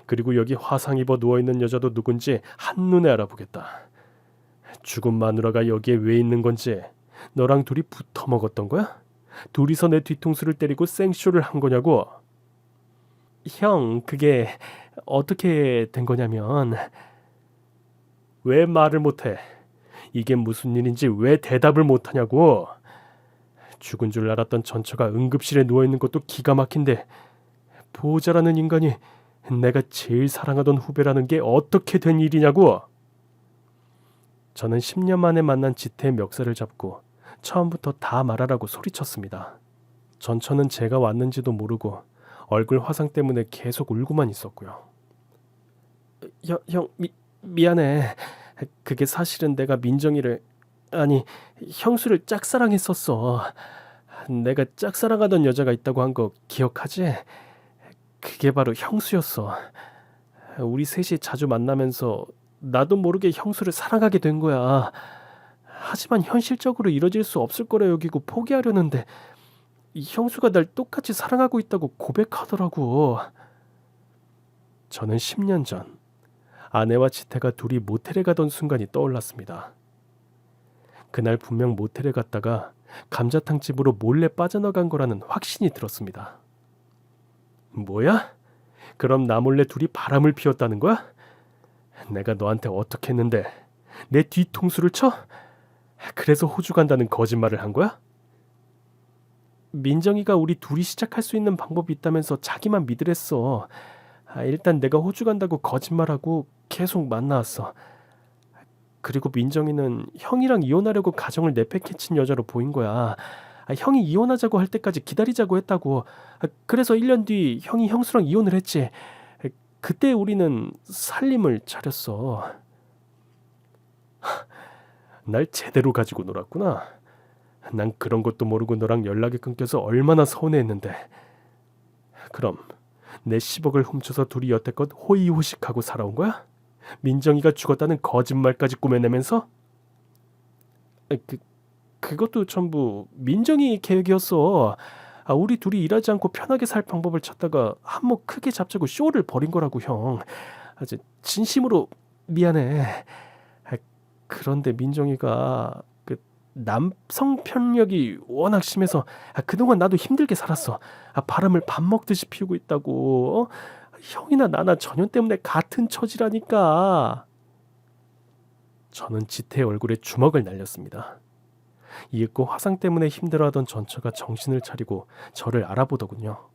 Speaker 1: 그리고 여기 화상 입어 누워있는 여자도 누군지 한눈에 알아보겠다. 죽은 마누라가 여기에 왜 있는 건지 너랑 둘이 붙어 먹었던 거야? 둘이서 내 뒤통수를 때리고 생쇼를 한 거냐고. 형, 그게 어떻게 된 거냐면... 왜 말을 못해? 이게 무슨 일인지 왜 대답을 못하냐고. 죽은 줄 알았던 전처가 응급실에 누워있는 것도 기가 막힌데 보호자라는 인간이 내가 제일 사랑하던 후배라는 게 어떻게 된 일이냐고. 저는 10년 만에 만난 지태의 멱살을 잡고 처음부터 다 말하라고 소리쳤습니다. 전처는 제가 왔는지도 모르고 얼굴 화상 때문에 계속 울고만 있었고요. 형, 미안해. 그게 사실은 내가 민정이를... 아니, 형수를 짝사랑했었어. 내가 짝사랑하던 여자가 있다고 한 거 기억하지? 그게 바로 형수였어. 우리 셋이 자주 만나면서 나도 모르게 형수를 사랑하게 된 거야. 하지만 현실적으로 이뤄질 수 없을 거라 여기고 포기하려는데 이 형수가 날 똑같이 사랑하고 있다고 고백하더라고. 저는 10년 전 아내와 지태가 둘이 모텔에 가던 순간이 떠올랐습니다. 그날 분명 모텔에 갔다가 감자탕집으로 몰래 빠져나간 거라는 확신이 들었습니다. 뭐야? 그럼 나 몰래 둘이 바람을 피웠다는 거야? 내가 너한테 어떻게 했는데 내 뒤통수를 쳐? 그래서 호주 간다는 거짓말을 한 거야? 민정이가 우리 둘이 시작할 수 있는 방법이 있다면서 자기만 믿으랬어. 일단 내가 호주 간다고 거짓말하고 계속 만나왔어. 그리고 민정이는 형이랑 이혼하려고 가정을 내팽개친 여자로 보인 거야. 형이 이혼하자고 할 때까지 기다리자고 했다고. 그래서 1년 뒤 형이 형수랑 이혼을 했지. 그때 우리는 살림을 차렸어. 날 제대로 가지고 놀았구나. 난 그런 것도 모르고 너랑 연락이 끊겨서 얼마나 서운해했는데. 그럼 내 10억을 훔쳐서 둘이 여태껏 호의호식하고 살아온 거야? 민정이가 죽었다는 거짓말까지 꾸며내면서? 그것도 전부 민정이 계획이었어. 우리 둘이 일하지 않고 편하게 살 방법을 찾다가 한몫 크게 잡자고 쇼를 벌인 거라고, 형. 진심으로 미안해. 그런데 민정이가 그 남성 편력이 워낙 심해서 그동안 나도 힘들게 살았어. 바람을 밥 먹듯이 피우고 있다고. 형이나 나나 전혀 때문에 같은 처지라니까. 저는 지태의 얼굴에 주먹을 날렸습니다. 이윽고 화상 때문에 힘들어하던 전처가 정신을 차리고 저를 알아보더군요.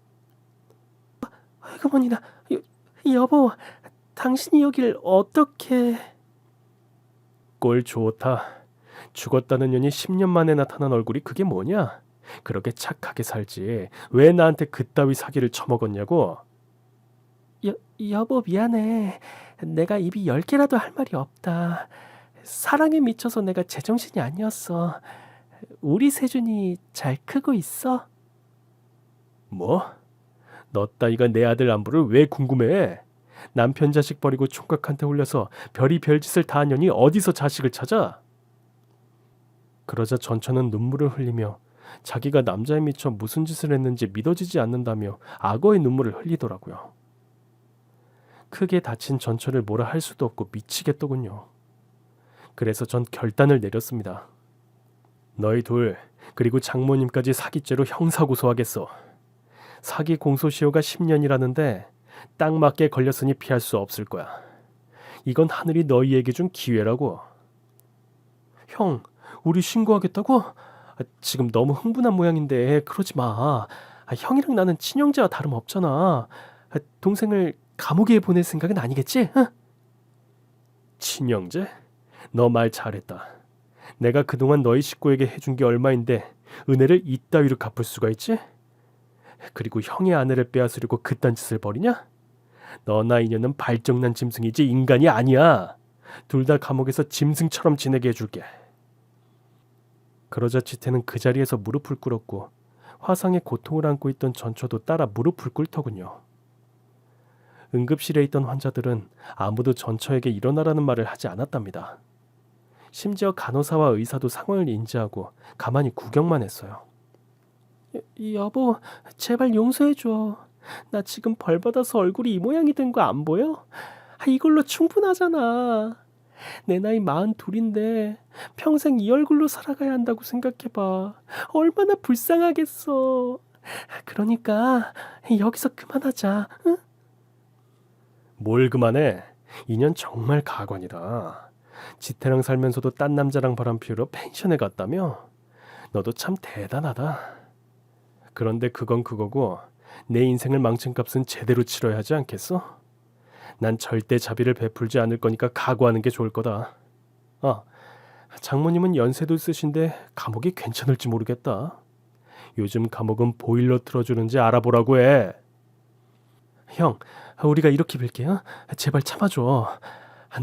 Speaker 1: 어머니나, 여보, 당신이 여길 어떻게... 꼴 좋다. 죽었다는 년이 10년 만에 나타난 얼굴이 그게 뭐냐? 그렇게 착하게 살지 왜 나한테 그따위 사기를 쳐먹었냐고. 여보, 미안해. 내가 입이 10개라도 할 말이 없다. 사랑에 미쳐서 내가 제정신이 아니었어. 우리 세준이 잘 크고 있어? 뭐? 너 따위가 내 아들 안부를 왜 궁금해? 남편 자식 버리고 총각한테 홀려서 별이 별짓을 다 한 년이 어디서 자식을 찾아? 그러자 전처는 눈물을 흘리며 자기가 남자에 미쳐 무슨 짓을 했는지 믿어지지 않는다며 악어의 눈물을 흘리더라고요. 크게 다친 전처를 뭐라 할 수도 없고 미치겠더군요. 그래서 전 결단을 내렸습니다. 너희 둘 그리고 장모님까지 사기죄로 형사고소하겠어. 사기 공소시효가 10년이라는데 딱 맞게 걸렸으니 피할 수 없을 거야. 이건 하늘이 너희에게 준 기회라고. 형, 우리 신고하겠다고? 지금 너무 흥분한 모양인데 그러지 마. 형이랑 나는 친형제와 다름없잖아. 동생을 감옥에 보낼 생각은 아니겠지? 응? 친형제? 너 말 잘했다. 내가 그동안 너희 식구에게 해준 게 얼마인데 은혜를 이따위로 갚을 수가 있지? 그리고 형의 아내를 빼앗으려고 그딴 짓을 벌이냐? 너나 이년은 발정난 짐승이지 인간이 아니야. 둘 다 감옥에서 짐승처럼 지내게 해줄게. 그러자 지태는 그 자리에서 무릎을 꿇었고 화상의 고통을 안고 있던 전처도 따라 무릎을 꿇더군요. 응급실에 있던 환자들은 아무도 전처에게 일어나라는 말을 하지 않았답니다. 심지어 간호사와 의사도 상황을 인지하고 가만히 구경만 했어요.
Speaker 2: 여보, 제발 용서해줘. 나 지금 벌 받아서 얼굴이 이 모양이 된 거 안 보여? 이걸로 충분하잖아. 내 나이 42인데 평생 이 얼굴로 살아가야 한다고 생각해봐. 얼마나 불쌍하겠어. 그러니까 여기서 그만하자. 응?
Speaker 1: 뭘 그만해. 인연 정말 가관이다. 지태랑 살면서도 딴 남자랑 바람 피우러 펜션에 갔다며? 너도 참 대단하다. 그런데 그건 그거고 내 인생을 망친 값은 제대로 치러야 하지 않겠어? 난 절대 자비를 베풀지 않을 거니까 각오하는 게 좋을 거다. 아, 장모님은 연세도 있으신데 감옥이 괜찮을지 모르겠다. 요즘 감옥은 보일러 틀어주는지 알아보라고 해. 형, 우리가 이렇게 빌게. 제발 참아줘.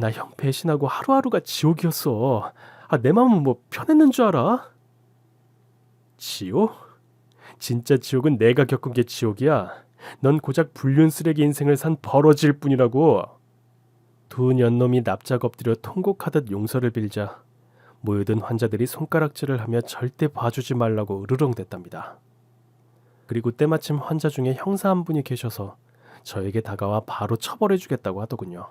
Speaker 1: 나 형 배신하고 하루하루가 지옥이었어. 내 마음은 뭐 편했는 줄 알아? 지옥? 진짜 지옥은 내가 겪은 게 지옥이야. 넌 고작 불륜 쓰레기 인생을 산 버러지일 뿐이라고. 두 년놈이 납작 엎드려 통곡하듯 용서를 빌자 모여든 환자들이 손가락질을 하며 절대 봐주지 말라고 으르렁댔답니다. 그리고 때마침 환자 중에 형사 한 분이 계셔서 저에게 다가와 바로 처벌해주겠다고 하더군요.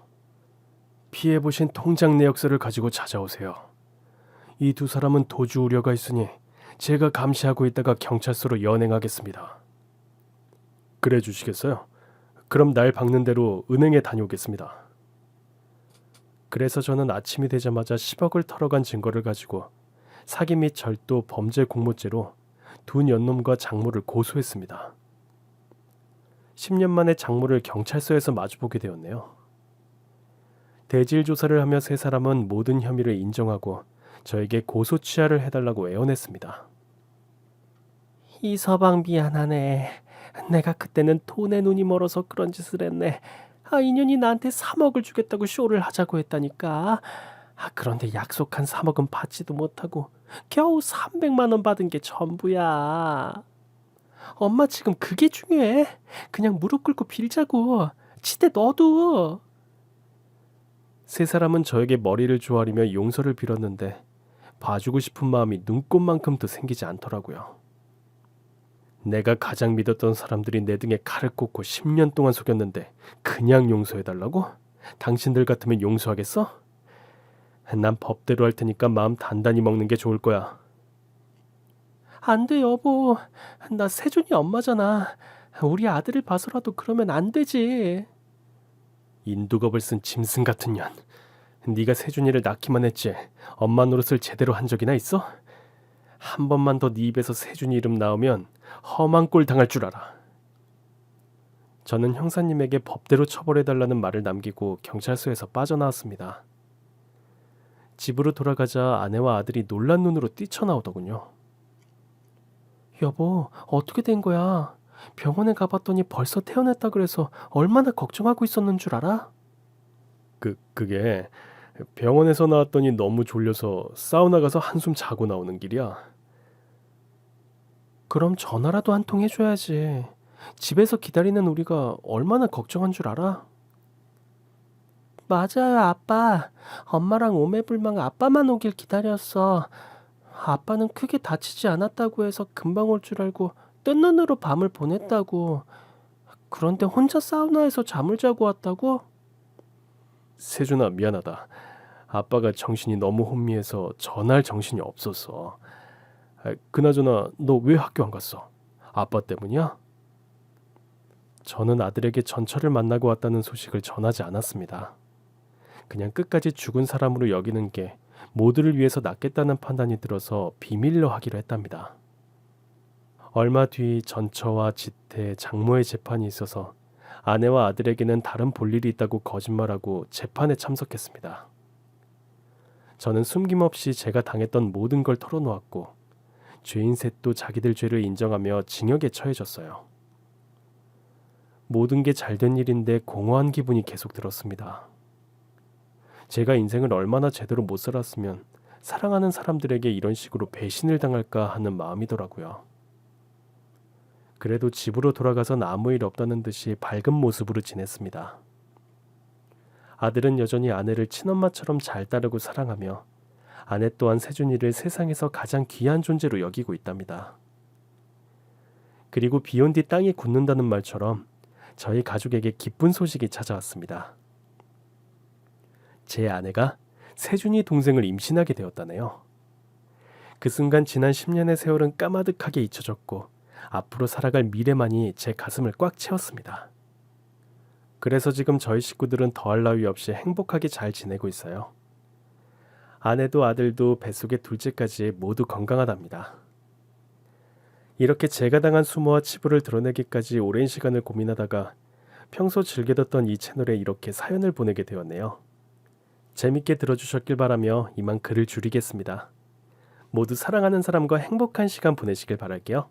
Speaker 1: 피해보신 통장 내역서를 가지고 찾아오세요. 이 두 사람은 도주 우려가 있으니 제가 감시하고 있다가 경찰서로 연행하겠습니다. 그래 주시겠어요? 그럼 날 박는 대로 은행에 다녀오겠습니다. 그래서 저는 아침이 되자마자 10억을 털어간 증거를 가지고 사기 및 절도 범죄 공모죄로 두 년놈과 장모를 고소했습니다. 10년 만에 장모를 경찰서에서 마주보게 되었네요. 대질 조사를 하며 세 사람은 모든 혐의를 인정하고 저에게 고소 취하를 해달라고 애원했습니다.
Speaker 2: 이서방 미안하네. 내가 그때는 돈에 눈이 멀어서 그런 짓을 했네. 인연이 나한테 3억을 주겠다고 쇼를 하자고 했다니까. 그런데 약속한 3억은 받지도 못하고 겨우 300만 원 받은 게 전부야. 엄마 지금 그게 중요해. 그냥 무릎 꿇고 빌자고. 치대 너도.
Speaker 1: 세 사람은 저에게 머리를 조아리며 용서를 빌었는데 봐주고 싶은 마음이 눈꽃만큼도 생기지 않더라고요. 내가 가장 믿었던 사람들이 내 등에 칼을 꽂고 10년 동안 속였는데 그냥 용서해달라고? 당신들 같으면 용서하겠어? 난 법대로 할 테니까 마음 단단히 먹는 게 좋을 거야.
Speaker 2: 안 돼, 여보. 나 세준이 엄마잖아. 우리 아들을 봐서라도 그러면 안 되지.
Speaker 1: 인두겁을 쓴 짐승 같은 년. 네가 세준이를 낳기만 했지 엄마 노릇을 제대로 한 적이나 있어? 한 번만 더 네 입에서 세준이 이름 나오면 험한 꼴 당할 줄 알아. 저는 형사님에게 법대로 처벌해달라는 말을 남기고 경찰서에서 빠져나왔습니다. 집으로 돌아가자 아내와 아들이 놀란 눈으로 뛰쳐나오더군요.
Speaker 2: 여보, 어떻게 된 거야? 병원에 가봤더니 벌써 퇴원했다 그래서 얼마나 걱정하고 있었는 줄 알아?
Speaker 1: 그게 병원에서 나왔더니 너무 졸려서 사우나 가서 한숨 자고 나오는 길이야.
Speaker 2: 그럼 전화라도 한 통 해줘야지. 집에서 기다리는 우리가 얼마나 걱정한 줄 알아? 맞아요, 아빠. 엄마랑 오매불망 아빠만 오길 기다렸어. 아빠는 크게 다치지 않았다고 해서 금방 올 줄 알고 뜬 눈으로 밤을 보냈다고. 그런데 혼자 사우나에서 잠을 자고 왔다고?
Speaker 1: 세준아 미안하다. 아빠가 정신이 너무 혼미해서 전화할 정신이 없었어. 그나저나 너 왜 학교 안 갔어? 아빠 때문이야? 저는 아들에게 전처를 만나고 왔다는 소식을 전하지 않았습니다. 그냥 끝까지 죽은 사람으로 여기는 게 모두를 위해서 낫겠다는 판단이 들어서 비밀로 하기로 했답니다. 얼마 뒤 전처와 지태, 장모의 재판이 있어서 아내와 아들에게는 다른 볼일이 있다고 거짓말하고 재판에 참석했습니다. 저는 숨김없이 제가 당했던 모든 걸 털어놓았고 죄인 셋도 자기들 죄를 인정하며 징역에 처해졌어요. 모든 게 잘된 일인데 공허한 기분이 계속 들었습니다. 제가 인생을 얼마나 제대로 못 살았으면 사랑하는 사람들에게 이런 식으로 배신을 당할까 하는 마음이더라고요. 그래도 집으로 돌아가선 아무 일 없다는 듯이 밝은 모습으로 지냈습니다. 아들은 여전히 아내를 친엄마처럼 잘 따르고 사랑하며 아내 또한 세준이를 세상에서 가장 귀한 존재로 여기고 있답니다. 그리고 비온 뒤 땅이 굳는다는 말처럼 저희 가족에게 기쁜 소식이 찾아왔습니다. 제 아내가 세준이 동생을 임신하게 되었다네요. 그 순간 지난 10년의 세월은 까마득하게 잊혀졌고 앞으로 살아갈 미래만이 제 가슴을 꽉 채웠습니다. 그래서 지금 저희 식구들은 더할 나위 없이 행복하게 잘 지내고 있어요. 아내도 아들도 뱃속의 둘째까지 모두 건강하답니다. 이렇게 제가 당한 수모와 치부를 드러내기까지 오랜 시간을 고민하다가 평소 즐겨 듣던 이 채널에 이렇게 사연을 보내게 되었네요. 재밌게 들어주셨길 바라며 이만 글을 줄이겠습니다. 모두 사랑하는 사람과 행복한 시간 보내시길 바랄게요.